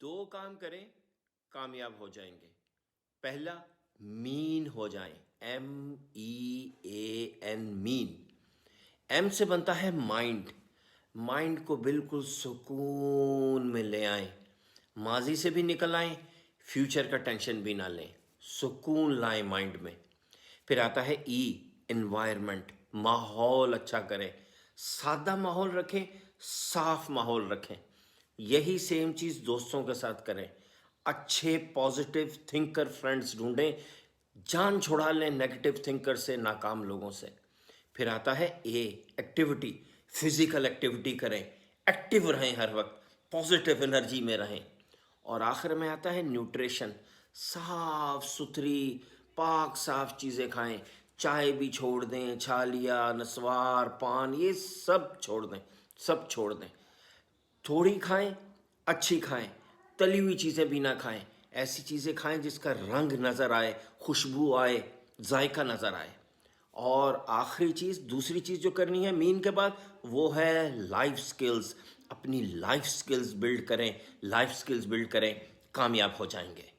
دو کام کریں کامیاب ہو جائیں گے. پہلا مین ہو جائیں, MEAN, مین. ایم سے بنتا ہے مائنڈ. مائنڈ کو بالکل سکون میں لے آئیں, ماضی سے بھی نکل آئیں, فیوچر کا ٹینشن بھی نہ لیں, سکون لائیں مائنڈ میں. پھر آتا ہے ای, انوائرمنٹ, ماحول اچھا کریں, سادہ ماحول رکھیں, صاف ماحول رکھیں. یہی سیم چیز دوستوں کے ساتھ کریں, اچھے پازیٹیو تھنکر فرینڈز ڈھونڈیں, جان چھڑا لیں نیگیٹو تھنکر سے, ناکام لوگوں سے. پھر آتا ہے اے, ایکٹیویٹی, فزیکل ایکٹیویٹی کریں, ایکٹیو رہیں, ہر وقت پازیٹیو انرجی میں رہیں. اور آخر میں آتا ہے نیوٹریشن, صاف ستھری پاک صاف چیزیں کھائیں, چائے بھی چھوڑ دیں, چھالیا, نسوار, پان, یہ سب چھوڑ دیں, سب چھوڑ دیں. تھوڑی کھائیں, اچھی کھائیں, تلی ہوئی چیزیں بھی نہ کھائیں, ایسی چیزیں کھائیں جس کا رنگ نظر آئے, خوشبو آئے, ذائقہ نظر آئے. اور آخری چیز, دوسری چیز جو کرنی ہے مین کے بعد, وہ ہے لائف سکلز. اپنی لائف سکلز بلڈ کریں, لائف سکلز بلڈ کریں, کامیاب ہو جائیں گے.